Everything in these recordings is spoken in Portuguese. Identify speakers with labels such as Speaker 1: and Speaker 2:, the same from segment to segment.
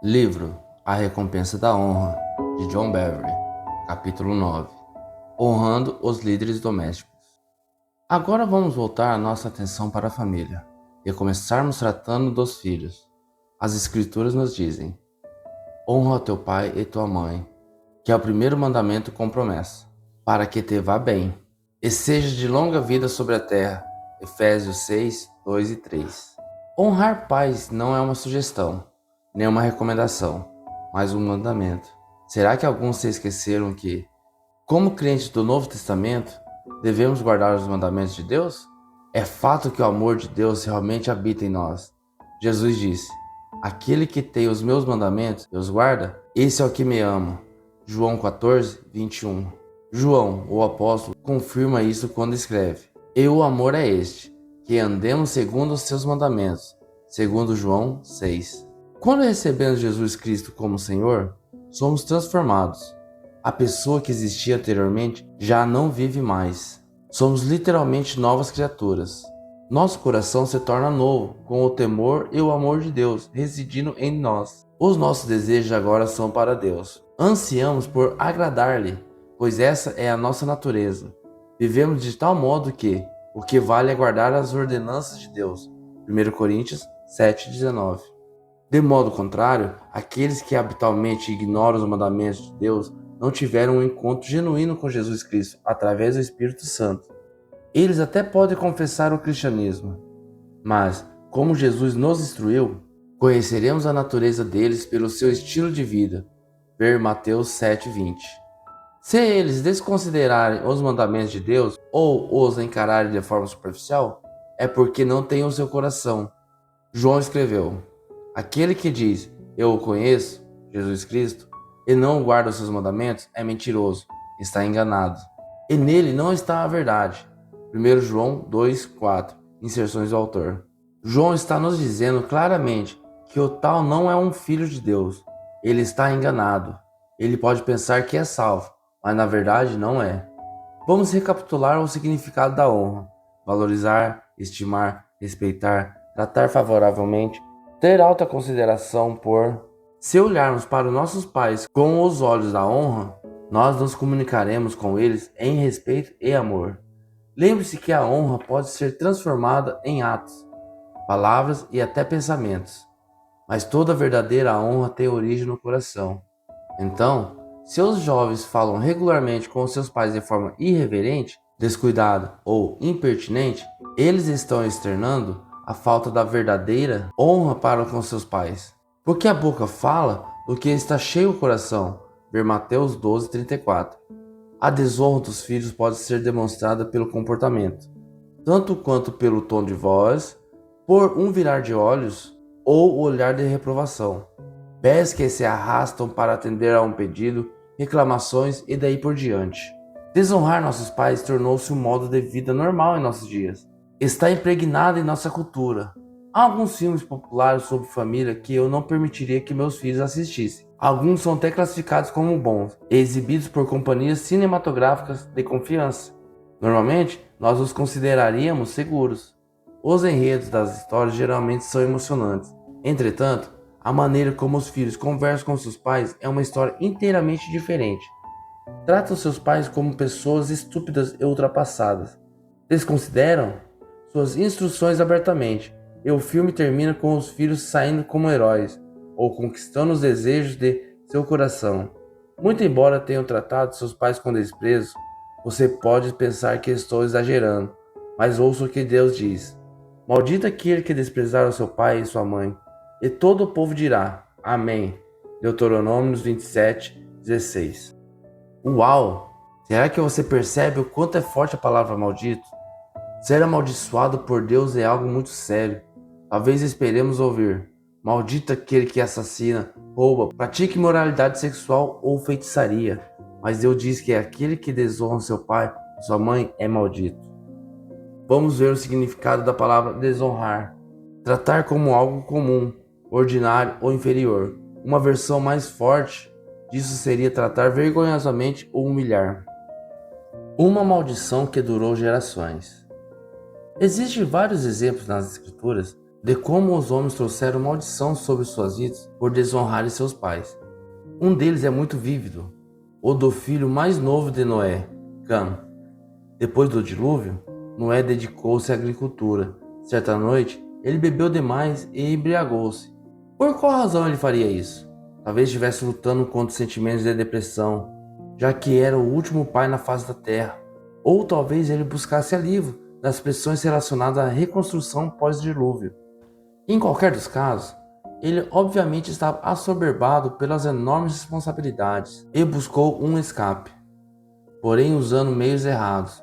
Speaker 1: Livro A Recompensa da Honra, de John Bevere, capítulo 9. Honrando os líderes domésticos. Agora vamos voltar a nossa atenção para a família e começarmos tratando dos filhos. As Escrituras nos dizem: honra teu pai e tua mãe, que é o primeiro mandamento com promessa, para que te vá bem e seja de longa vida sobre a terra. Efésios 6, 2 e 3. Honrar pais não é uma sugestão, nem uma recomendação, mas um mandamento. Será que alguns se esqueceram que, como crentes do Novo Testamento, devemos guardar os mandamentos de Deus? É fato que o amor de Deus realmente habita em nós. Jesus disse: aquele que tem os meus mandamentos e os guarda, esse é o que me ama. João 14, 21. João, o apóstolo, confirma isso quando escreve: e o amor é este, que andemos segundo os seus mandamentos. Segundo João 6. Quando recebemos Jesus Cristo como Senhor, somos transformados. A pessoa que existia anteriormente já não vive mais. Somos literalmente novas criaturas. Nosso coração se torna novo, com o temor e o amor de Deus residindo em nós. Os nossos desejos agora são para Deus. Ansiamos por agradar-lhe, pois essa é a nossa natureza. Vivemos de tal modo que o que vale é guardar as ordenanças de Deus. 1 Coríntios 7,19. De modo contrário, aqueles que habitualmente ignoram os mandamentos de Deus não tiveram um encontro genuíno com Jesus Cristo através do Espírito Santo. Eles até podem confessar o cristianismo, mas, como Jesus nos instruiu, conheceremos a natureza deles pelo seu estilo de vida. Ver Mateus 7,20. Se eles desconsiderarem os mandamentos de Deus ou os encararem de forma superficial, é porque não têm o seu coração. João escreveu: aquele que diz, eu o conheço, Jesus Cristo, e não guarda os seus mandamentos, é mentiroso, está enganado. E nele não está a verdade. 1 João 2,4, inserções do autor. João está nos dizendo claramente que o tal não é um filho de Deus. Ele está enganado. Ele pode pensar que é salvo, mas na verdade não é. Vamos recapitular o significado da honra: valorizar, estimar, respeitar, tratar favoravelmente, ter alta consideração por. Se olharmos para os nossos pais com os olhos da honra, nós nos comunicaremos com eles em respeito e amor. Lembre-se que a honra pode ser transformada em atos, palavras e até pensamentos, mas toda verdadeira honra tem origem no coração. Então, se os jovens falam regularmente com seus pais de forma irreverente, descuidada ou impertinente, eles estão externando a falta da verdadeira honra para com seus pais. Porque a boca fala do que está cheio o coração. Ver Mateus 12:34. A desonra dos filhos pode ser demonstrada pelo comportamento, tanto quanto pelo tom de voz, por um virar de olhos ou olhar de reprovação. Pés que se arrastam para atender a um pedido, reclamações e daí por diante. Desonrar nossos pais tornou-se um modo de vida normal em nossos dias. Está impregnado em nossa cultura. Há alguns filmes populares sobre família que eu não permitiria que meus filhos assistissem. Alguns são até classificados como bons e exibidos por companhias cinematográficas de confiança. Normalmente, nós os consideraríamos seguros. Os enredos das histórias geralmente são emocionantes. Entretanto, a maneira como os filhos conversam com seus pais é uma história inteiramente diferente. Tratam seus pais como pessoas estúpidas e ultrapassadas. Desconsideram suas instruções abertamente, e o filme termina com os filhos saindo como heróis, ou conquistando os desejos de seu coração. Muito embora tenham tratado seus pais com desprezo, você pode pensar que estou exagerando, mas ouça o que Deus diz. Maldito aquele que desprezar o seu pai e sua mãe. E todo o povo dirá: Amém. Deuteronômio 27:16. Uau! Será que você percebe o quanto é forte a palavra maldito? Ser amaldiçoado por Deus é algo muito sério. Talvez esperemos ouvir: maldito aquele que assassina, rouba, pratica imoralidade sexual ou feitiçaria. Mas Deus diz que aquele que desonra seu pai e sua mãe é maldito. Vamos ver o significado da palavra desonrar. Tratar como algo comum, ordinário ou inferior. Uma versão mais forte disso seria tratar vergonhosamente ou humilhar. Uma maldição que durou gerações. Existem vários exemplos nas Escrituras de como os homens trouxeram maldição sobre suas vidas por desonrarem seus pais. Um deles é muito vívido, o do filho mais novo de Noé, Cã. Depois do dilúvio, Noé dedicou-se à agricultura. Certa noite, ele bebeu demais e embriagou-se. Por qual razão ele faria isso? Talvez estivesse lutando contra sentimentos de depressão, já que era o último pai na face da terra. Ou talvez ele buscasse alívio das pressões relacionadas à reconstrução pós-dilúvio. Em qualquer dos casos, ele obviamente estava assoberbado pelas enormes responsabilidades e buscou um escape, porém usando meios errados.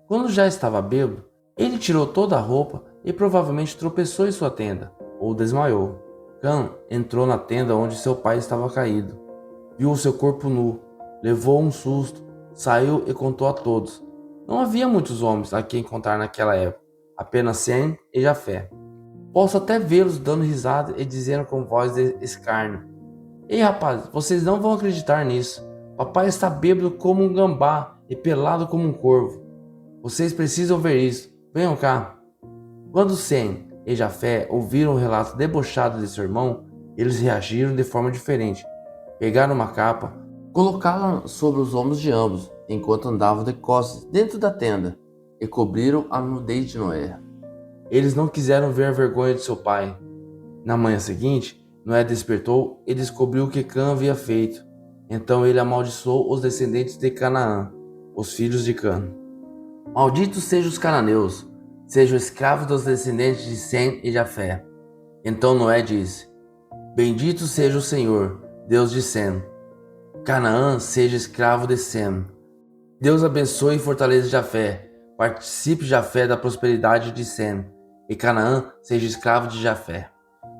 Speaker 1: Quando já estava bêbado, ele tirou toda a roupa e provavelmente tropeçou em sua tenda, ou desmaiou. Cã entrou na tenda onde seu pai estava caído, viu o seu corpo nu, levou um susto, saiu e contou a todos. Não havia muitos homens a quem contar naquela época, apenas Sem e Jafé. Posso até vê-los dando risada e dizendo com voz de escárnio: Ei rapazes, vocês não vão acreditar nisso. Papai está bêbado como um gambá e pelado como um corvo. Vocês precisam ver isso. Venham cá. Quando Sem e Jafé ouviram o relato debochado de seu irmão, eles reagiram de forma diferente. Pegaram uma capa, colocaram sobre os ombros de ambos, enquanto andavam de costas dentro da tenda, e cobriram a nudez de Noé. Eles não quiseram ver a vergonha de seu pai. Na manhã seguinte, Noé despertou e descobriu o que Cã havia feito. Então ele amaldiçoou os descendentes de Canaã, os filhos de Cã. Malditos sejam os cananeus, sejam escravos dos descendentes de Sem e Jafé. Então Noé disse: Bendito seja o Senhor, Deus de Sem. Canaã seja escravo de Sem. Deus abençoe e fortaleça Jafé. Participe Jafé da prosperidade de Sem, e Canaã seja escravo de Jafé.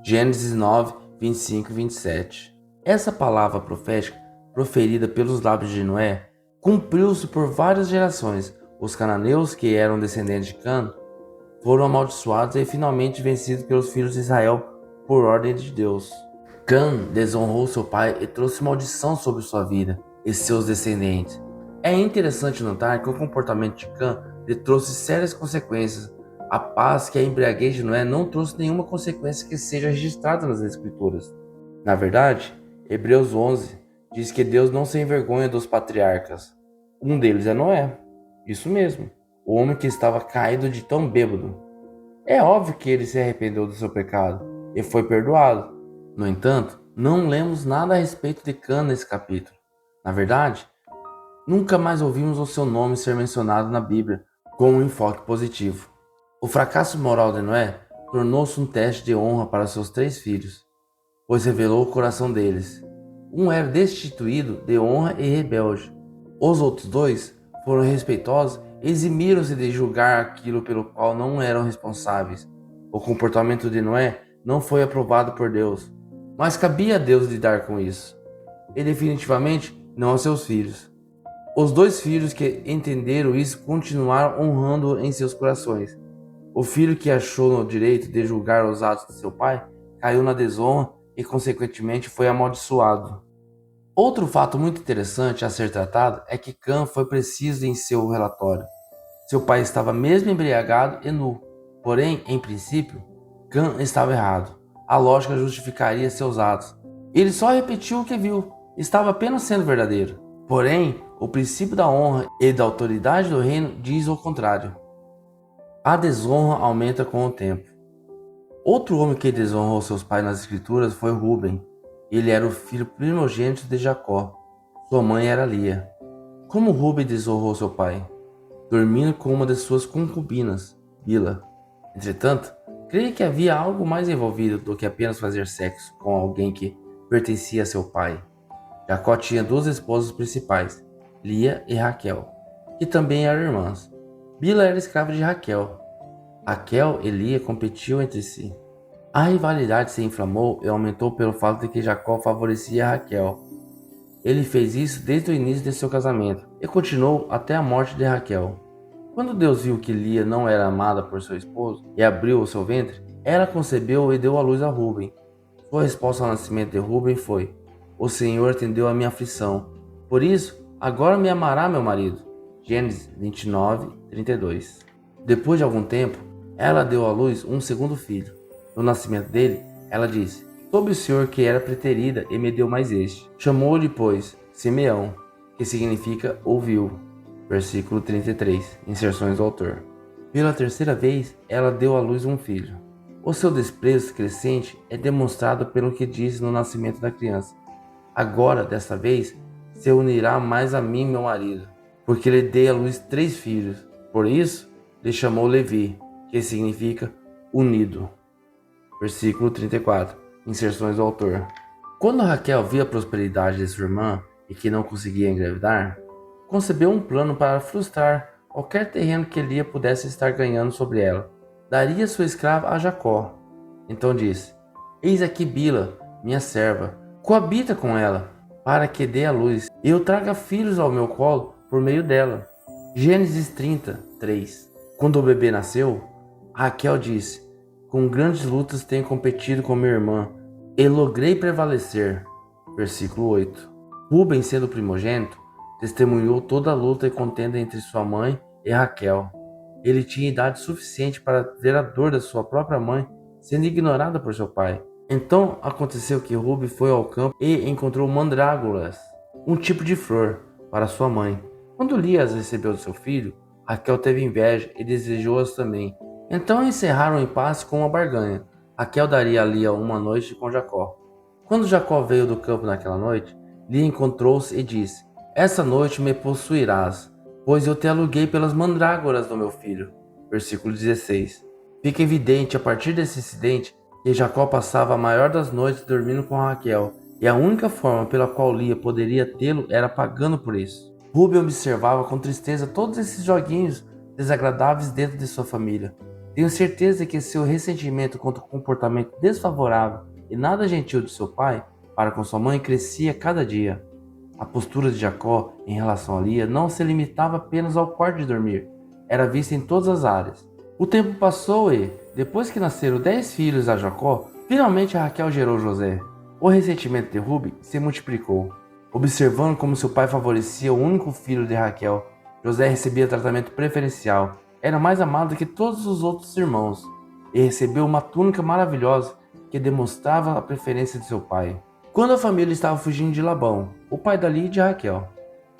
Speaker 1: Gênesis 9, 25 e 27. Essa palavra profética, proferida pelos lábios de Noé, cumpriu-se por várias gerações. Os cananeus, que eram descendentes de Cã, foram amaldiçoados e finalmente vencidos pelos filhos de Israel por ordem de Deus. Cã desonrou seu pai e trouxe maldição sobre sua vida e seus descendentes. É interessante notar que o comportamento de Cã lhe trouxe sérias consequências. A paz que a embriaguez de Noé não trouxe nenhuma consequência que seja registrada nas Escrituras. Na verdade, Hebreus 11 diz que Deus não se envergonha dos patriarcas. Um deles é Noé. Isso mesmo, o homem que estava caído de tão bêbado. É óbvio que ele se arrependeu do seu pecado e foi perdoado. No entanto, não lemos nada a respeito de Cã nesse capítulo. Na verdade, nunca mais ouvimos o seu nome ser mencionado na Bíblia com um enfoque positivo. O fracasso moral de Noé tornou-se um teste de honra para seus 3 filhos, pois revelou o coração deles. Um era destituído de honra e rebelde. Os outros 2 foram respeitosos e eximiram-se de julgar aquilo pelo qual não eram responsáveis. O comportamento de Noé não foi aprovado por Deus, mas cabia a Deus lidar com isso, e definitivamente não a seus filhos. Os 2 filhos que entenderam isso continuaram honrando-o em seus corações. O filho que achou no direito de julgar os atos de seu pai caiu na desonra e, consequentemente, foi amaldiçoado. Outro fato muito interessante a ser tratado é que Cã foi preciso em seu relatório. Seu pai estava mesmo embriagado e nu. Porém, em princípio, Cã estava errado. A lógica justificaria seus atos. Ele só repetiu o que viu. Estava apenas sendo verdadeiro. Porém, o princípio da honra e da autoridade do reino diz o contrário. A desonra aumenta com o tempo. Outro homem que desonrou seus pais nas escrituras foi Rúben. Ele era o filho primogênito de Jacó. Sua mãe era Lia. Como Rúben desonrou seu pai? Dormindo com uma de suas concubinas, Bila. Entretanto, creio que havia algo mais envolvido do que apenas fazer sexo com alguém que pertencia a seu pai. Jacó tinha 2 esposas principais, Lia e Raquel, que também eram irmãs. Bila era escrava de Raquel. Raquel e Lia competiam entre si. A rivalidade se inflamou e aumentou pelo fato de que Jacó favorecia Raquel. Ele fez isso desde o início de seu casamento e continuou até a morte de Raquel. Quando Deus viu que Lia não era amada por seu esposo e abriu o seu ventre, ela concebeu e deu à luz a Rúben. Sua resposta ao nascimento de Rúben foi: O Senhor atendeu a minha aflição. Por isso, agora me amará meu marido. Gênesis 29, 32. Depois de algum tempo, ela deu à luz um segundo filho. no nascimento dele, ela disse: soube o Senhor que era preterida e me deu mais este. Chamou-lhe, pois, Simeão, que significa ouviu. Versículo 33, inserções do autor. Pela terceira vez, ela deu à luz um filho. O seu desprezo crescente é demonstrado pelo que disse no nascimento da criança. Agora, desta vez, se unirá mais a mim, meu marido, porque lhe dei à luz 3 filhos. Por isso, lhe chamou Levi, que significa unido. Versículo 34, inserções do autor. Quando Raquel viu a prosperidade de sua irmã e que não conseguia engravidar, concebeu um plano para frustrar qualquer terreno que Lia pudesse estar ganhando sobre ela. Daria sua escrava a Jacó. Então disse: eis aqui Bila, minha serva, coabita com ela, para que dê à luz, e eu traga filhos ao meu colo por meio dela. Gênesis 30, 3. Quando o bebê nasceu, Raquel disse: com grandes lutas tenho competido com minha irmã, e logrei prevalecer. Versículo 8. Rúben, sendo primogênito, testemunhou toda a luta e contenda entre sua mãe e Raquel. Ele tinha idade suficiente para ver a dor da sua própria mãe sendo ignorada por seu pai. Então aconteceu que Rúben foi ao campo e encontrou mandrágoras, um tipo de flor, para sua mãe. Quando Lia as recebeu do seu filho, Raquel teve inveja e desejou-as também. Então encerraram o impasse com uma barganha. Raquel daria a Lia uma noite com Jacó. Quando Jacó veio do campo naquela noite, Lia encontrou-se e disse: essa noite me possuirás, pois eu te aluguei pelas mandrágoras do meu filho. Versículo 16. Fica evidente a partir desse incidente que Jacó passava a maior das noites dormindo com Raquel, e a única forma pela qual Lia poderia tê-lo era pagando por isso. Rúben observava com tristeza todos esses joguinhos desagradáveis dentro de sua família. Tenho certeza que seu ressentimento contra o comportamento desfavorável e nada gentil de seu pai para com sua mãe crescia cada dia. A postura de Jacó em relação a Lia não se limitava apenas ao quarto de dormir, era vista em todas as áreas. O tempo passou e, depois que nasceram 10 filhos a Jacó, finalmente Raquel gerou José. O ressentimento de Rúben se multiplicou. Observando como seu pai favorecia o único filho de Raquel, José recebia tratamento preferencial, era mais amado que todos os outros irmãos, e recebeu uma túnica maravilhosa que demonstrava a preferência de seu pai. Quando a família estava fugindo de Labão, o pai da Lia e de Raquel,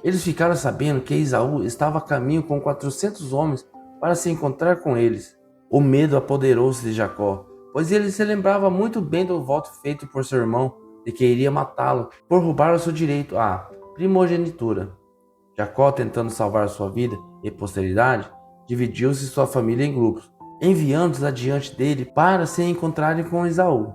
Speaker 1: eles ficaram sabendo que Esaú estava a caminho com 400 homens para se encontrar com eles. O medo apoderou-se de Jacó, pois ele se lembrava muito bem do voto feito por seu irmão de que iria matá-lo por roubar o seu direito à primogenitura. Jacó, tentando salvar sua vida e posteridade, dividiu-se sua família em grupos, enviando-os adiante dele para se encontrarem com Esaú.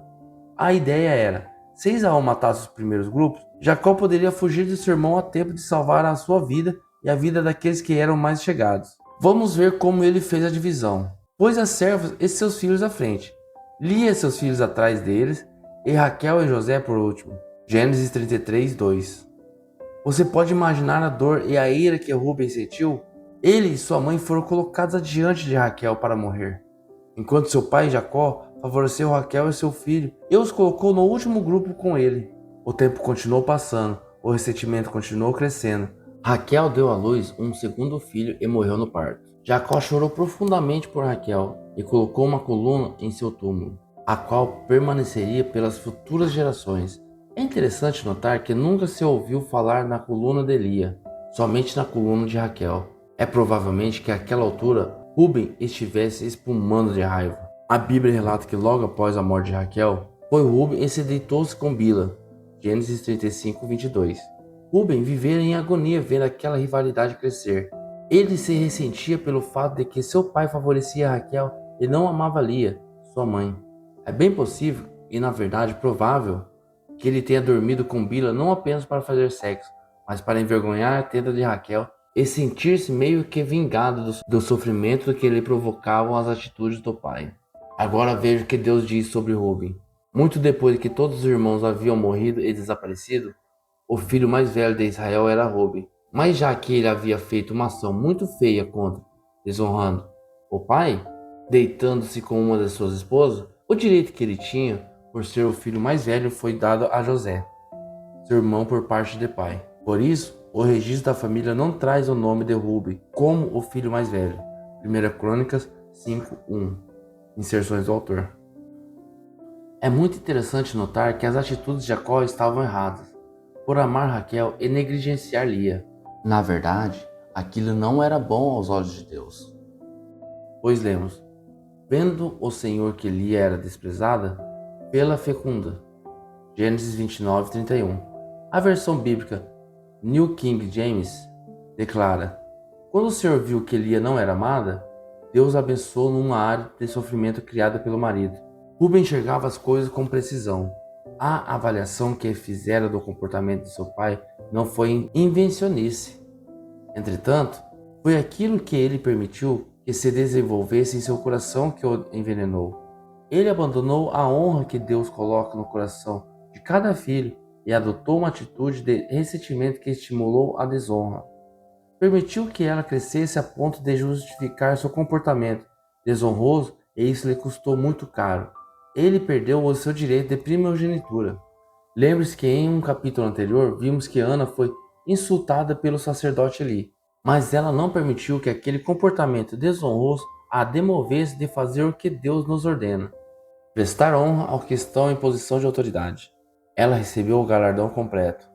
Speaker 1: A ideia era: se Esaú matasse os primeiros grupos, Jacó poderia fugir de seu irmão a tempo de salvar a sua vida e a vida daqueles que eram mais chegados. Vamos ver como ele fez a divisão. Pôs as servas e seus filhos à frente, Lia e seus filhos atrás deles, e Raquel e José por último. Gênesis 33, 2. Você pode imaginar a dor e a ira que Rúben sentiu? Ele e sua mãe foram colocados adiante de Raquel para morrer, enquanto seu pai Jacó favoreceu Raquel e seu filho e os colocou no último grupo com ele. O tempo continuou passando, o ressentimento continuou crescendo. Raquel deu à luz um segundo filho e morreu no parto. Jacó chorou profundamente por Raquel e colocou uma coluna em seu túmulo, a qual permaneceria pelas futuras gerações. É interessante notar que nunca se ouviu falar na coluna de Lia, somente na coluna de Raquel. É provavelmente que àquela altura Rúben estivesse espumando de raiva. A Bíblia relata que logo após a morte de Raquel, foi Rúben e se deitou-se com Bila. Gênesis 35, 22. Rúben vivera em agonia vendo aquela rivalidade crescer. Ele se ressentia pelo fato de que seu pai favorecia Raquel e não amava Lia, sua mãe. É bem possível, e na verdade provável, que ele tenha dormido com Bila não apenas para fazer sexo, mas para envergonhar a tenda de Raquel e sentir-se meio que vingado do sofrimento que lhe provocavam as atitudes do pai. Agora veja o que Deus diz sobre Rúben. Muito depois de que todos os irmãos haviam morrido e desaparecido, o filho mais velho de Israel era Rúben. Mas já que ele havia feito uma ação muito feia contra, desonrando o pai, deitando-se com uma de suas esposas, o direito que ele tinha, por ser o filho mais velho, foi dado a José, seu irmão por parte de pai. Por isso, o registro da família não traz o nome de Rúben como o filho mais velho. 1 Crônicas 5:1. Inserções do autor. É muito interessante notar que as atitudes de Jacó estavam erradas, por amar Raquel e negligenciar Lia. Na verdade, aquilo não era bom aos olhos de Deus. Pois lemos: vendo o Senhor que Lia era desprezada, pela fecunda. Gênesis 29:31. A versão bíblica New King James declara: quando o Senhor viu que Lia não era amada, Deus a abençoou numa área de sofrimento criada pelo marido. Rubem enxergava as coisas com precisão. A avaliação que fizera do comportamento de seu pai não foi invencionice. Entretanto, foi aquilo que ele permitiu que se desenvolvesse em seu coração que o envenenou. Ele abandonou a honra que Deus coloca no coração de cada filho e adotou uma atitude de ressentimento que estimulou a desonra. Permitiu que ela crescesse a ponto de justificar seu comportamento desonroso e isso lhe custou muito caro. Ele perdeu o seu direito de primogenitura. Lembre-se que em um capítulo anterior vimos que Ana foi insultada pelo sacerdote Eli, mas ela não permitiu que aquele comportamento desonroso a demovesse de fazer o que Deus nos ordena: prestar honra aos que estão em posição de autoridade. Ela recebeu o galardão completo.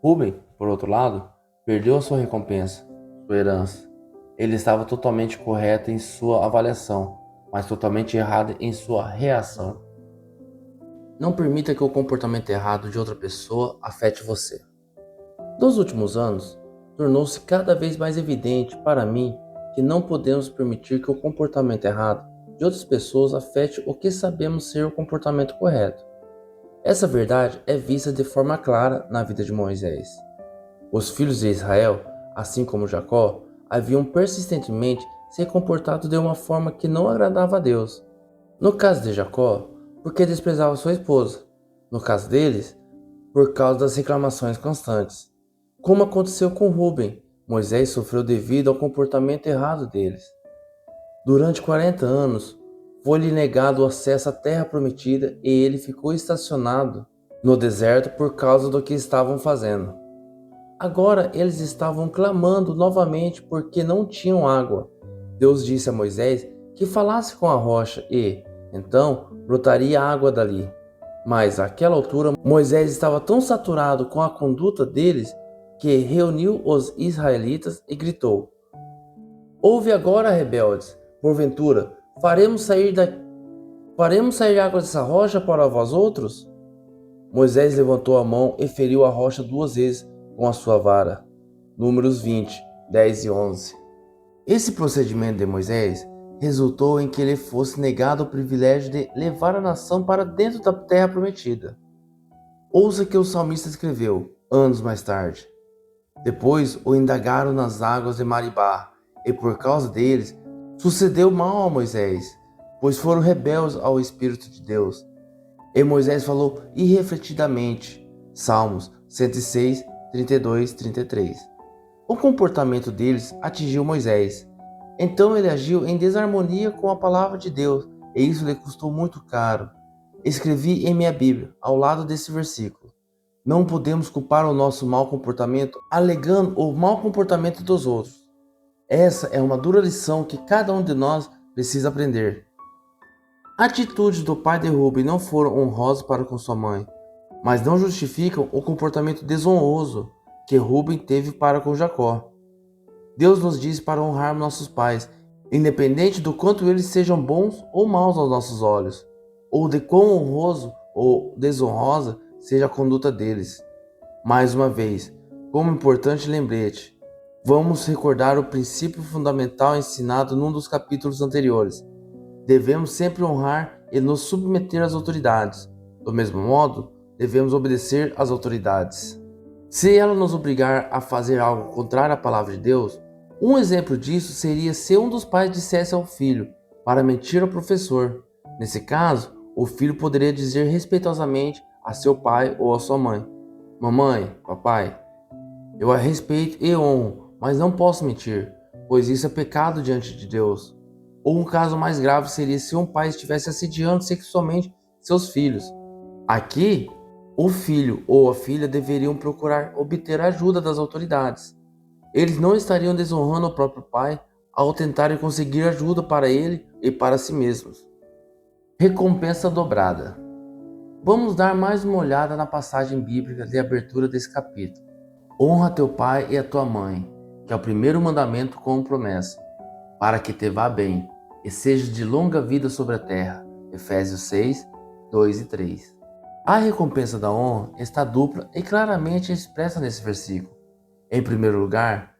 Speaker 1: Rubem, por outro lado, perdeu a sua recompensa, sua herança. Ele estava totalmente correto em sua avaliação, mas totalmente errado em sua reação. Não permita que o comportamento errado de outra pessoa afete você. Nos últimos anos, tornou-se cada vez mais evidente para mim que não podemos permitir que o comportamento errado de outras pessoas afete o que sabemos ser o comportamento correto. Essa verdade é vista de forma clara na vida de Moisés. Os filhos de Israel, assim como Jacó, haviam persistentemente se comportado de uma forma que não agradava a Deus. No caso de Jacó, porque desprezava sua esposa. No caso deles, por causa das reclamações constantes. Como aconteceu com Rubem, Moisés sofreu devido ao comportamento errado deles. Durante 40 anos, foi-lhe negado o acesso à terra prometida e ele ficou estacionado no deserto por causa do que estavam fazendo. Agora eles estavam clamando novamente porque não tinham água. Deus disse a Moisés que falasse com a rocha e, então, brotaria água dali. Mas, àquela altura, Moisés estava tão saturado com a conduta deles que reuniu os israelitas e gritou: ouve agora, rebeldes, porventura, faremos sair água dessa rocha para vós outros? Moisés levantou a mão e feriu a rocha 2 vezes com a sua vara. Números 20, 10 e 11. Esse procedimento de Moisés resultou em que ele fosse negado o privilégio de levar a nação para dentro da terra prometida. Ouça que o salmista escreveu, anos mais tarde. Depois o indagaram nas águas de Maribá, e por causa deles sucedeu mal a Moisés, pois foram rebeldes ao Espírito de Deus. E Moisés falou irrefletidamente. Salmos 106, 32, 33. O comportamento deles atingiu Moisés. Então ele agiu em desarmonia com a palavra de Deus, e isso lhe custou muito caro. Escrevi em minha Bíblia, ao lado desse versículo: não podemos culpar o nosso mau comportamento alegando o mau comportamento dos outros. Essa é uma dura lição que cada um de nós precisa aprender. Atitudes do pai de Rubem não foram honrosas para com sua mãe, mas não justificam o comportamento desonroso que Rubem teve para com Jacó. Deus nos diz para honrar nossos pais, independente do quanto eles sejam bons ou maus aos nossos olhos, ou de quão honroso ou desonrosa seja a conduta deles. Mais uma vez, como importante lembrete, vamos recordar o princípio fundamental ensinado num dos capítulos anteriores. Devemos sempre honrar e nos submeter às autoridades. Do mesmo modo, devemos obedecer às autoridades. Se ela nos obrigar a fazer algo contrário à palavra de Deus, um exemplo disso seria se um dos pais dissesse ao filho para mentir ao professor. Nesse caso, o filho poderia dizer respeitosamente a seu pai ou a sua mãe: mamãe, papai, eu a respeito e honro, mas não posso mentir, pois isso é pecado diante de Deus. Ou um caso mais grave seria se um pai estivesse assediando sexualmente seus filhos. Aqui, o filho ou a filha deveriam procurar obter ajuda das autoridades. Eles não estariam desonrando o próprio pai ao tentarem conseguir ajuda para ele e para si mesmos. Recompensa dobrada. Vamos dar mais uma olhada na passagem bíblica de abertura desse capítulo. Honra teu pai e a tua mãe, que é o primeiro mandamento com promessa, para que te vá bem e seja de longa vida sobre a terra. Efésios 6, 2 e 3. A recompensa da honra está dupla e claramente expressa nesse versículo. Em primeiro lugar,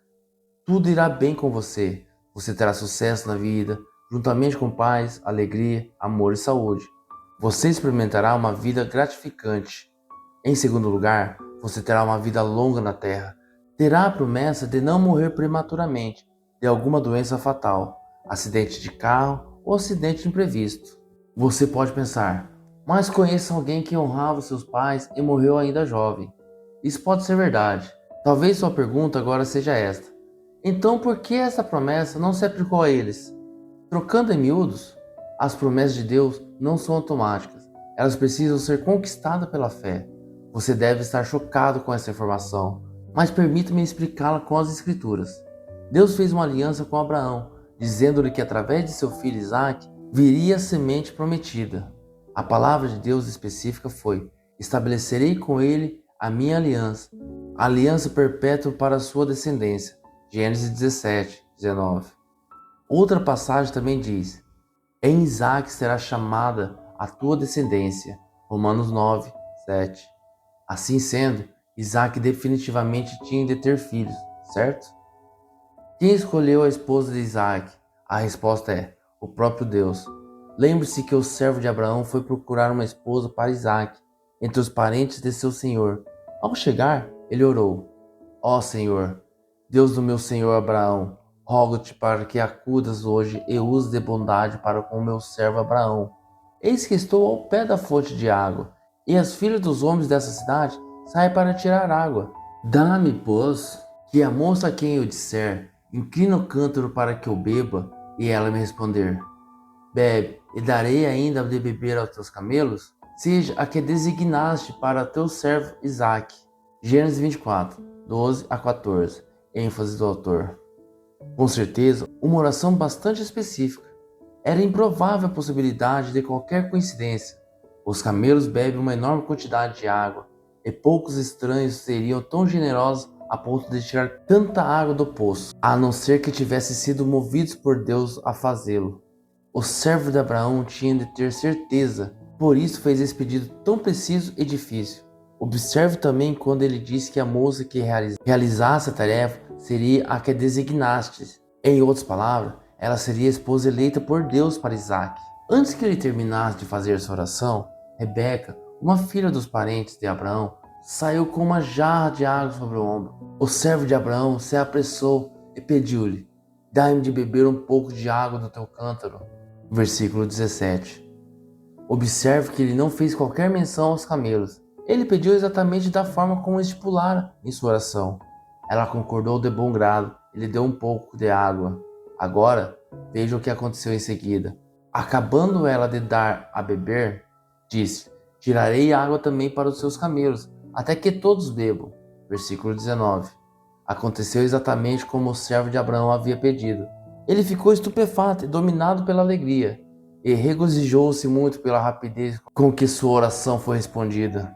Speaker 1: tudo irá bem com você. Você terá sucesso na vida, juntamente com paz, alegria, amor e saúde. Você experimentará uma vida gratificante. Em segundo lugar, você terá uma vida longa na terra. Terá a promessa de não morrer prematuramente de alguma doença fatal, acidente de carro ou acidente imprevisto. Você pode pensar, mas conheço alguém que honrava seus pais e morreu ainda jovem. Isso pode ser verdade. Talvez sua pergunta agora seja esta: então por que essa promessa não se aplicou a eles? Trocando em miúdos, as promessas de Deus não são automáticas. Elas precisam ser conquistadas pela fé. Você deve estar chocado com essa informação, mas permita-me explicá-la com as Escrituras. Deus fez uma aliança com Abraão, dizendo-lhe que através de seu filho Isaque viria a semente prometida. A palavra de Deus específica foi: estabelecerei com ele a minha aliança perpétua para a sua descendência. Gênesis 17, 19. Outra passagem também diz: em Isaque será chamada a tua descendência. Romanos 9, 7. Assim sendo, Isaque definitivamente tinha de ter filhos, certo? Quem escolheu a esposa de Isaque? A resposta é: o próprio Deus. Lembre-se que o servo de Abraão foi procurar uma esposa para Isaque, entre os parentes de seu senhor. Ao chegar, ele orou: ó Senhor, Deus do meu senhor Abraão, rogo-te para que acudas hoje e uses de bondade para com o meu servo Abraão. Eis que estou ao pé da fonte de água, e as filhas dos homens dessa cidade saem para tirar água. Dá-me, pois, que a moça a quem eu disser, inclina o cântaro para que eu beba, e ela me responder: bebe, e darei ainda de beber aos teus camelos, seja a que designaste para teu servo Isaque. Gênesis 24, 12 a 14. ênfase do autor. Com certeza, uma oração bastante específica. Era improvável a possibilidade de qualquer coincidência. Os camelos bebem uma enorme quantidade de água, e poucos estranhos seriam tão generosos a ponto de tirar tanta água do poço, a não ser que tivessem sido movidos por Deus a fazê-lo. O servo de Abraão tinha de ter certeza, por isso fez esse pedido tão preciso e difícil. Observe também quando ele disse que a moça que realizasse a tarefa seria a que designaste. Em outras palavras, ela seria a esposa eleita por Deus para Isaque. Antes que ele terminasse de fazer sua oração, Rebeca, uma filha dos parentes de Abraão, saiu com uma jarra de água sobre o ombro. O servo de Abraão se apressou e pediu-lhe: dai-me de beber um pouco de água do teu cântaro. Versículo 17. Observe que ele não fez qualquer menção aos camelos. Ele pediu exatamente da forma como estipulara em sua oração. Ela concordou de bom grado e lhe deu um pouco de água. Agora, veja o que aconteceu em seguida. Acabando ela de dar a beber, disse: tirarei água também para os seus camelos, até que todos bebam. Versículo 19. Aconteceu exatamente como o servo de Abraão havia pedido. Ele ficou estupefato e dominado pela alegria, e regozijou-se muito pela rapidez com que sua oração foi respondida.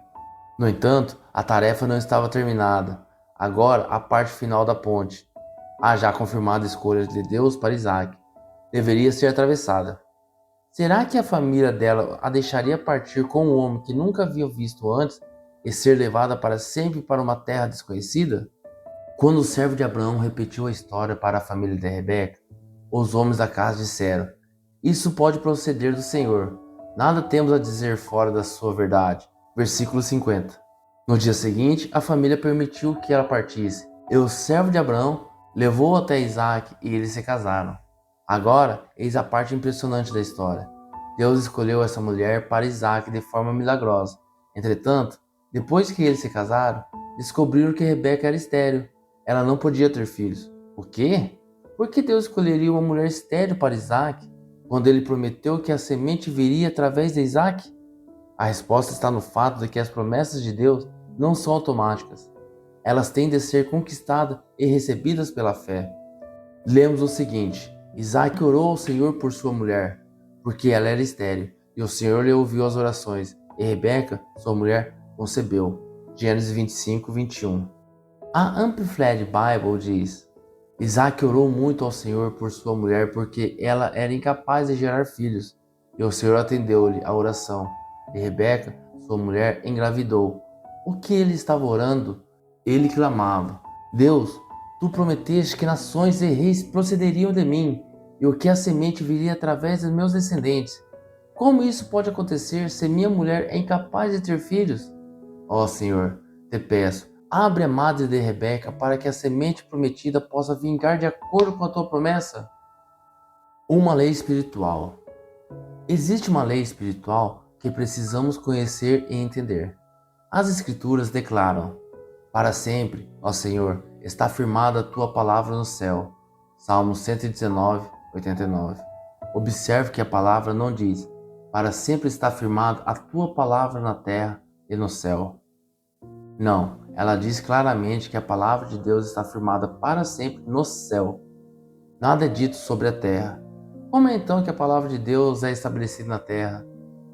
Speaker 1: No entanto, a tarefa não estava terminada. Agora, a parte final da ponte, a já confirmada escolha de Deus para Isaque, deveria ser atravessada. Será que a família dela a deixaria partir com um homem que nunca havia visto antes e ser levada para sempre para uma terra desconhecida? Quando o servo de Abraão repetiu a história para a família de Rebeca, os homens da casa disseram: isso pode proceder do Senhor. Nada temos a dizer fora da sua verdade. Versículo 50. No dia seguinte, a família permitiu que ela partisse, e o servo de Abraão levou até Isaque e eles se casaram. Agora, eis a parte impressionante da história. Deus escolheu essa mulher para Isaque de forma milagrosa. Entretanto, depois que eles se casaram, descobriram que Rebeca era estéril. Ela não podia ter filhos. O quê? Por que Deus escolheria uma mulher estéril para Isaque, quando ele prometeu que a semente viria através de Isaque? A resposta está no fato de que as promessas de Deus não são automáticas. Elas têm de ser conquistadas e recebidas pela fé. Lemos o seguinte: Isaque orou ao Senhor por sua mulher, porque ela era estéril, e o Senhor lhe ouviu as orações. e Rebeca, sua mulher, concebeu. Gênesis 25, 21. A Amplified Bible diz: Isaac orou muito ao Senhor por sua mulher porque ela era incapaz de gerar filhos, e o Senhor atendeu-lhe a oração. E Rebeca, sua mulher, engravidou. O que ele estava orando? Ele clamava: Deus, tu prometeste que nações e reis procederiam de mim, e o que a semente viria através dos meus descendentes. Como isso pode acontecer se minha mulher é incapaz de ter filhos? Ó Senhor, te peço, abre a madre de Rebeca para que a semente prometida possa vingar de acordo com a tua promessa. Uma lei espiritual. Existe uma lei espiritual que precisamos conhecer e entender. As Escrituras declaram: Para sempre, ó Senhor, está firmada a tua palavra no céu. Salmo 119, 89. Observe que a palavra não diz: Para sempre está firmada a tua palavra na terra e no céu. Não, ela diz claramente que a palavra de Deus está firmada para sempre no céu. Nada é dito sobre a terra. Como é então que a palavra de Deus é estabelecida na terra?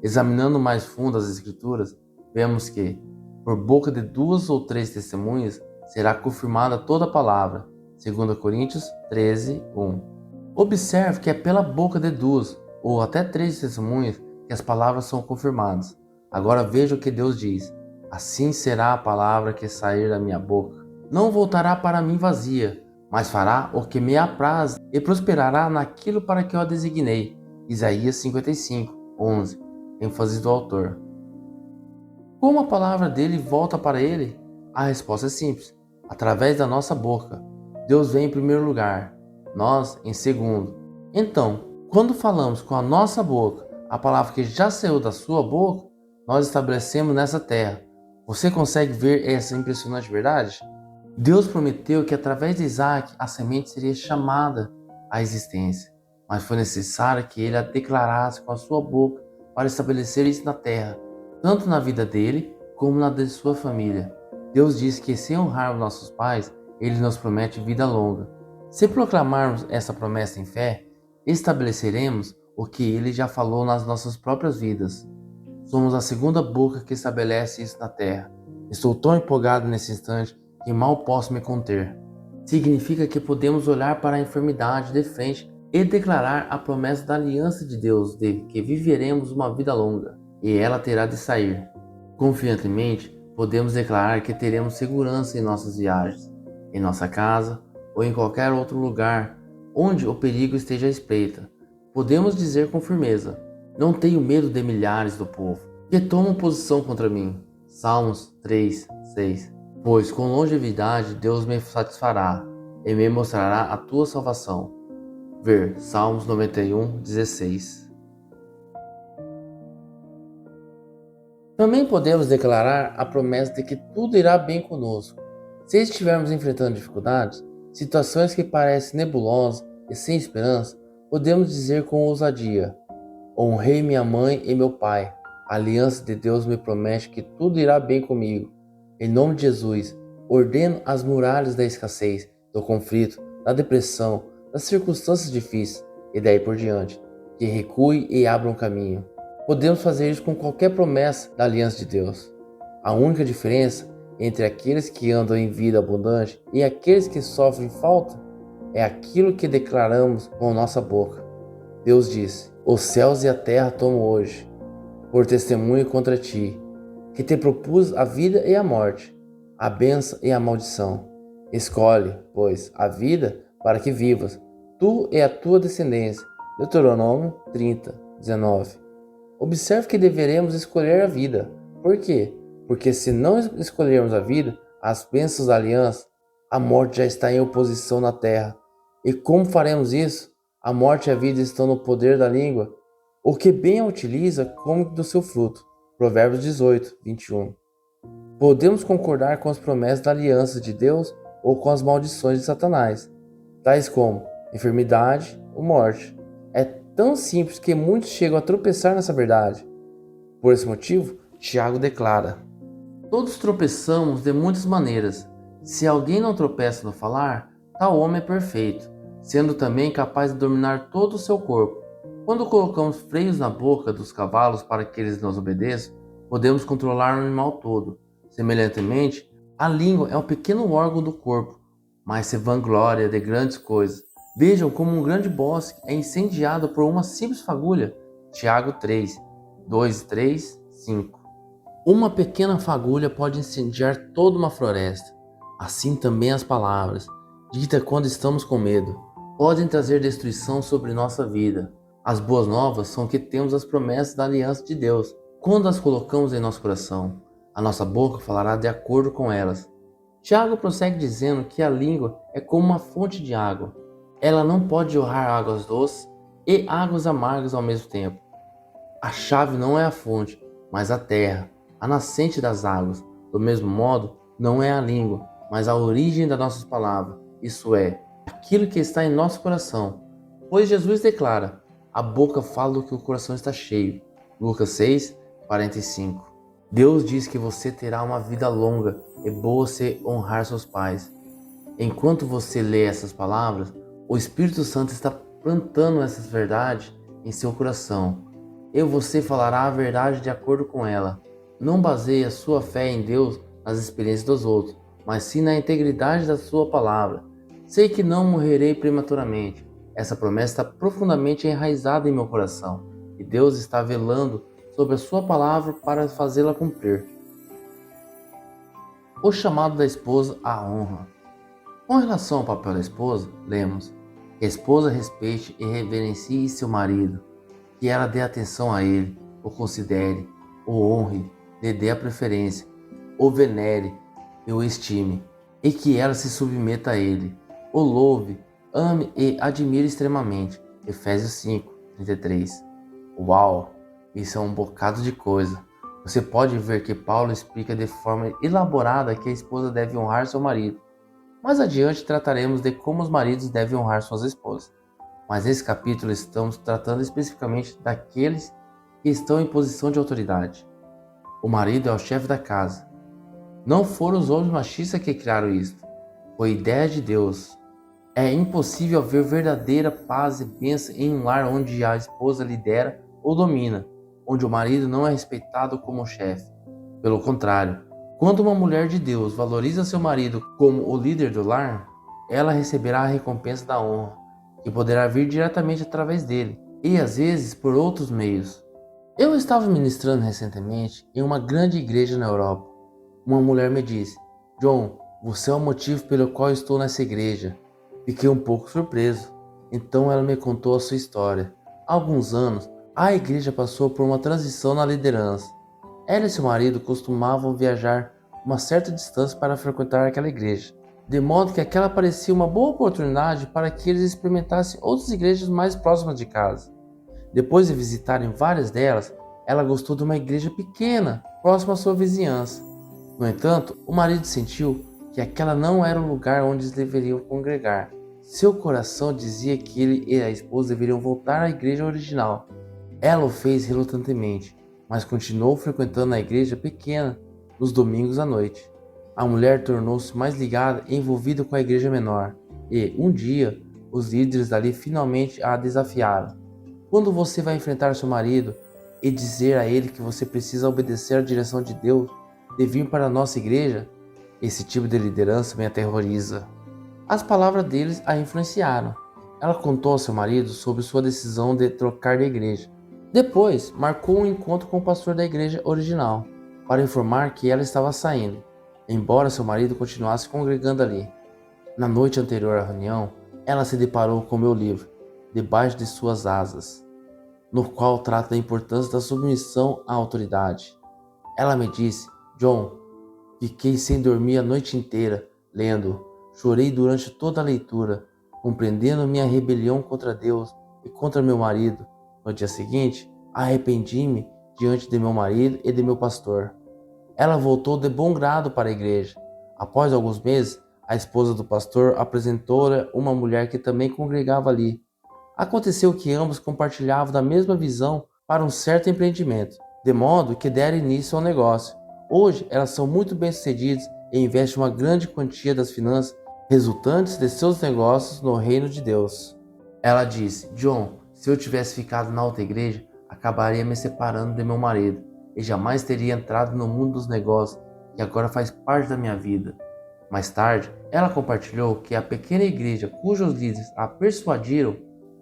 Speaker 1: Examinando mais fundo as Escrituras, vemos que, por boca de 2 ou 3 testemunhas, será confirmada toda a palavra. 2 Coríntios 13, 1. Observe que é pela boca de 2 ou até 3 testemunhas que as palavras são confirmadas. Agora veja o que Deus diz: Assim será a palavra que sair da minha boca. Não voltará para mim vazia, mas fará o que me apraz e prosperará naquilo para que eu a designei. Isaías 55, 11. ênfase do autor. Como a palavra dele volta para ele? A resposta é simples: através da nossa boca. Deus vem em primeiro lugar, nós em segundo. Então, quando falamos com a nossa boca a palavra que já saiu da sua boca, nós estabelecemos nessa terra. Você consegue ver essa impressionante verdade? Deus prometeu que através de Isaac a semente seria chamada à existência, mas foi necessário que ele a declarasse com a sua boca para estabelecer isso na terra, tanto na vida dele como na de sua família. Deus diz que se honrarmos nossos pais, ele nos promete vida longa. Se proclamarmos essa promessa em fé, estabeleceremos o que ele já falou nas nossas próprias vidas. Somos a segunda boca que estabelece isso na terra. Estou tão empolgado nesse instante que mal posso me conter. Significa que podemos olhar para a enfermidade de frente e declarar a promessa da aliança de Deus de que viveremos uma vida longa, e ela terá de sair. Confiantemente, podemos declarar que teremos segurança em nossas viagens, em nossa casa ou em qualquer outro lugar onde o perigo esteja à espreita. Podemos dizer com firmeza: não tenho medo de milhares do povo que tomam posição contra mim. Salmos 3, 6. Pois com longevidade Deus me satisfará e me mostrará a tua salvação. Ver Salmos 91, 16. Também podemos declarar a promessa de que tudo irá bem conosco. Se estivermos enfrentando dificuldades, situações que parecem nebulosas e sem esperança, podemos dizer com ousadia: honrei minha mãe e meu pai. A aliança de Deus me promete que tudo irá bem comigo. Em nome de Jesus, ordeno as muralhas da escassez, do conflito, da depressão, das circunstâncias difíceis e daí por diante, que recue e abra um caminho. Podemos fazer isso com qualquer promessa da aliança de Deus. A única diferença entre aqueles que andam em vida abundante e aqueles que sofrem falta é aquilo que declaramos com nossa boca. Deus disse: os céus e a terra tomo hoje por testemunho contra ti, que te propus a vida e a morte, a bênção e a maldição. Escolhe, pois, a vida para que vivas, tu e a tua descendência. Deuteronômio 30, 19. Observe que deveremos escolher a vida. Por quê? Porque se não escolhermos a vida, as bênçãos da aliança, a morte já está em oposição na terra. E como faremos isso? A morte e a vida estão no poder da língua. O que bem a utiliza, come do seu fruto. Provérbios 18, 21. Podemos concordar com as promessas da aliança de Deus ou com as maldições de Satanás, tais como enfermidade ou morte. É tão simples que muitos chegam a tropeçar nessa verdade. Por esse motivo, Tiago declara: todos tropeçamos de muitas maneiras. Se alguém não tropeça no falar, tal homem é perfeito, sendo também capaz de dominar todo o seu corpo. Quando colocamos freios na boca dos cavalos para que eles nos obedeçam, podemos controlar o animal todo. Semelhantemente, a língua é um pequeno órgão do corpo, mas se vangloria de grandes coisas. Vejam como um grande bosque é incendiado por uma simples fagulha. Tiago 3, 2, 3, 5. Uma pequena fagulha pode incendiar toda uma floresta. Assim também as palavras, ditas quando estamos com medo, podem trazer destruição sobre nossa vida. As boas novas são que temos as promessas da aliança de Deus. Quando as colocamos em nosso coração, a nossa boca falará de acordo com elas. Tiago prossegue dizendo que a língua é como uma fonte de água. Ela não pode jorrar águas doces e águas amargas ao mesmo tempo. A chave não é a fonte, mas a terra, a nascente das águas. Do mesmo modo, não é a língua, mas a origem das nossas palavras, isso é, aquilo que está em nosso coração. Pois Jesus declara, a boca fala do que o coração está cheio. Lucas 6, 45. Deus diz que você terá uma vida longa e boa se honrar seus pais. Enquanto você lê essas palavras, o Espírito Santo está plantando essas verdades em seu coração. E você falará a verdade de acordo com ela. Não baseie a sua fé em Deus nas experiências dos outros, mas sim na integridade da sua palavra. Sei que não morrerei prematuramente. Essa promessa está profundamente enraizada em meu coração, e Deus está velando sobre a sua palavra para fazê-la cumprir. O chamado da esposa à honra. Com relação ao papel da esposa, lemos que a esposa respeite e reverencie seu marido, que ela dê atenção a ele, o considere, o honre, lhe dê a preferência, o venere e o estime, e que ela se submeta a ele, o louve, ame e admire extremamente. Efésios 5, 33. Uau! Isso é um bocado de coisa. Você pode ver que Paulo explica de forma elaborada que a esposa deve honrar seu marido. Mais adiante trataremos de como os maridos devem honrar suas esposas. Mas nesse capítulo estamos tratando especificamente daqueles que estão em posição de autoridade. O marido é o chefe da casa. Não foram os homens machistas que criaram isso. Foi ideia de Deus. É impossível haver verdadeira paz e bênção em um lar onde a esposa lidera ou domina, onde o marido não é respeitado como chefe. Pelo contrário, quando uma mulher de Deus valoriza seu marido como o líder do lar, ela receberá a recompensa da honra, que poderá vir diretamente através dele, e às vezes por outros meios. Eu estava ministrando recentemente em uma grande igreja na Europa. Uma mulher me disse, John, você é o motivo pelo qual estou nessa igreja. Fiquei um pouco surpreso. Então ela me contou a sua história. Há alguns anos, a igreja passou por uma transição na liderança. Ela e seu marido costumavam viajar uma certa distância para frequentar aquela igreja, de modo que aquela parecia uma boa oportunidade para que eles experimentassem outras igrejas mais próximas de casa. Depois de visitarem várias delas, ela gostou de uma igreja pequena, próxima à sua vizinhança. No entanto, o marido sentiu que aquela não era o lugar onde eles deveriam congregar. Seu coração dizia que ele e a esposa deveriam voltar à igreja original. Ela o fez relutantemente, mas continuou frequentando a igreja pequena nos domingos à noite. A mulher tornou-se mais ligada e envolvida com a igreja menor, e, um dia, os líderes dali finalmente a desafiaram. Quando você vai enfrentar seu marido e dizer a ele que você precisa obedecer à direção de Deus de vir para a nossa igreja, esse tipo de liderança me aterroriza. As palavras deles a influenciaram. Ela contou ao seu marido sobre sua decisão de trocar de igreja. Depois, marcou um encontro com o pastor da igreja original, para informar que ela estava saindo, embora seu marido continuasse congregando ali. Na noite anterior à reunião, ela se deparou com meu livro, Debaixo de Suas Asas, no qual trata da importância da submissão à autoridade. Ela me disse, John, fiquei sem dormir a noite inteira, lendo. Chorei durante toda a leitura, compreendendo minha rebelião contra Deus e contra meu marido. No dia seguinte, arrependi-me diante de meu marido e de meu pastor. Ela voltou de bom grado para a igreja. Após alguns meses, a esposa do pastor apresentou-lhe uma mulher que também congregava ali. Aconteceu que ambos compartilhavam da mesma visão para um certo empreendimento, de modo que deram início ao negócio. Hoje, elas são muito bem-sucedidas e investem uma grande quantia das finanças resultantes de seus negócios no reino de Deus. Ela disse, John, se eu tivesse ficado na outra igreja, acabaria me separando de meu marido. e jamais teria entrado no mundo dos negócios, que agora faz parte da minha vida. Mais tarde, ela compartilhou que a pequena igreja cujos líderes a persuadiram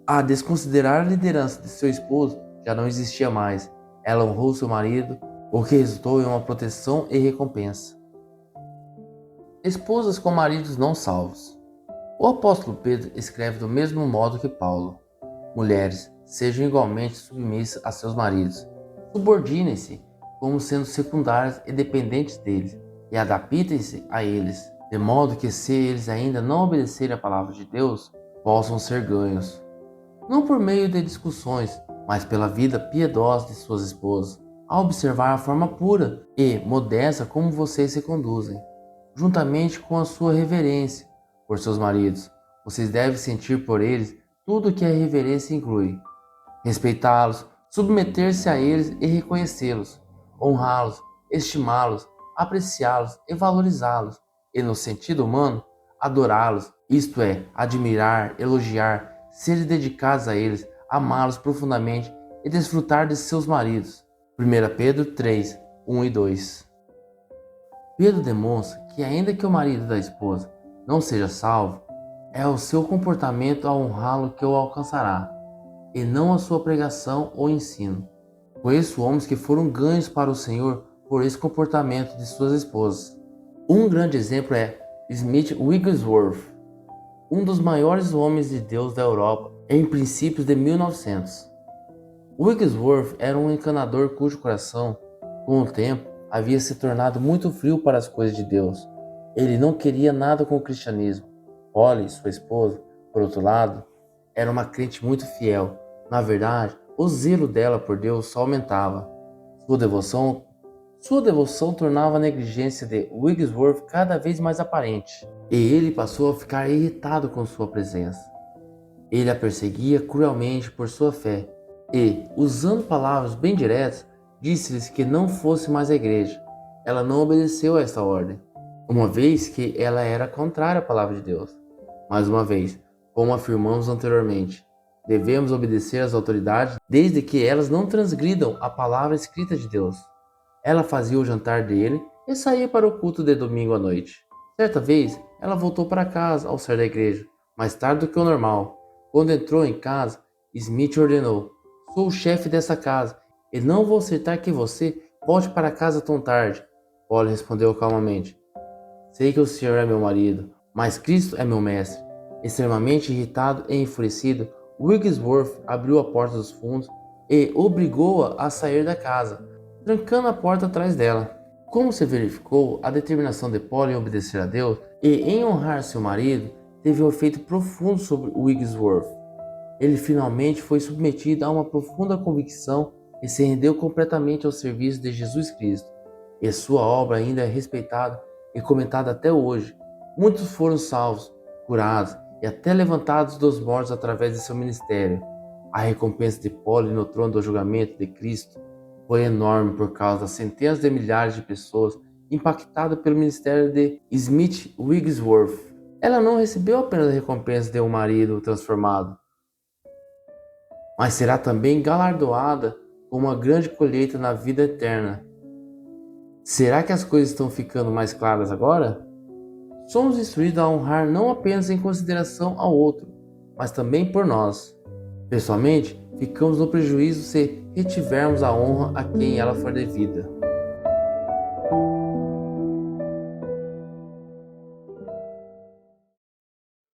Speaker 1: a desconsiderar a liderança de seu esposo já não existia mais. Ela honrou seu marido, o que resultou em uma proteção e recompensa. Esposas com maridos não salvos. O apóstolo Pedro escreve do mesmo modo que Paulo: mulheres, sejam igualmente submissas a seus maridos. Subordinem-se como sendo secundárias e dependentes deles, e adaptem-se a eles, de modo que, se eles ainda não obedecerem à palavra de Deus, possam ser ganhos, não por meio de discussões, mas pela vida piedosa de suas esposas, a observar a forma pura e modesta como vocês se conduzem, juntamente com a sua reverência por seus maridos. Vocês devem sentir por eles tudo o que a reverência inclui: respeitá-los, submeter-se a eles e reconhecê-los, honrá-los, estimá-los, apreciá-los e valorizá-los, e no sentido humano, adorá-los, isto é, admirar, elogiar, ser dedicados a eles, amá-los profundamente e desfrutar de seus maridos. 1 Pedro 3, 1 e 2. Pedro demonstra que, ainda que o marido da esposa não seja salvo, é o seu comportamento a honrá-lo que o alcançará, e não a sua pregação ou ensino. Conheço homens que foram ganhos para o Senhor por esse comportamento de suas esposas. Um grande exemplo é Smith Wigglesworth, um dos maiores homens de Deus da Europa em princípios de 1900. Wigglesworth era um encanador cujo coração, com o tempo, havia se tornado muito frio para as coisas de Deus. Ele não queria nada com o cristianismo. Polly, sua esposa, por outro lado, era uma crente muito fiel. Na verdade, o zelo dela por Deus só aumentava. Sua devoção tornava a negligência de Wigglesworth cada vez mais aparente, e ele passou a ficar irritado com sua presença. Ele a perseguia cruelmente por sua fé e, usando palavras bem diretas, disse-lhes que não fosse mais à igreja. Ela não obedeceu a esta ordem, uma vez que ela era contrária à palavra de Deus. Mais uma vez, como afirmamos anteriormente, devemos obedecer às autoridades desde que elas não transgridam a palavra escrita de Deus. Ela fazia o jantar dele e saía para o culto de domingo à noite. Certa vez, ela voltou para casa ao sair da igreja, mais tarde do que o normal. Quando entrou em casa, Smith ordenou: sou o chefe dessa casa e não vou aceitar que você volte para casa tão tarde. Polly respondeu calmamente: sei que o senhor é meu marido, mas Cristo é meu mestre. Extremamente irritado e enfurecido, Wigglesworth abriu a porta dos fundos e obrigou-a a sair da casa, trancando a porta atrás dela. Como se verificou, a determinação de Polly em obedecer a Deus e em honrar seu marido teve um efeito profundo sobre Wigglesworth. Ele finalmente foi submetido a uma profunda convicção e se rendeu completamente ao serviço de Jesus Cristo. E sua obra ainda é respeitada e comentada até hoje. Muitos foram salvos, curados e até levantados dos mortos através de seu ministério. A recompensa de Polly no trono do julgamento de Cristo foi enorme por causa das centenas de milhares de pessoas impactadas pelo ministério de Smith Wigglesworth. Ela não recebeu apenas a recompensa de um marido transformado, mas será também galardoada com uma grande colheita na vida eterna. Será que as coisas estão ficando mais claras agora? Somos instruídos a honrar não apenas em consideração ao outro, mas também por nós. Pessoalmente, ficamos no prejuízo se retivermos a honra a quem ela for devida.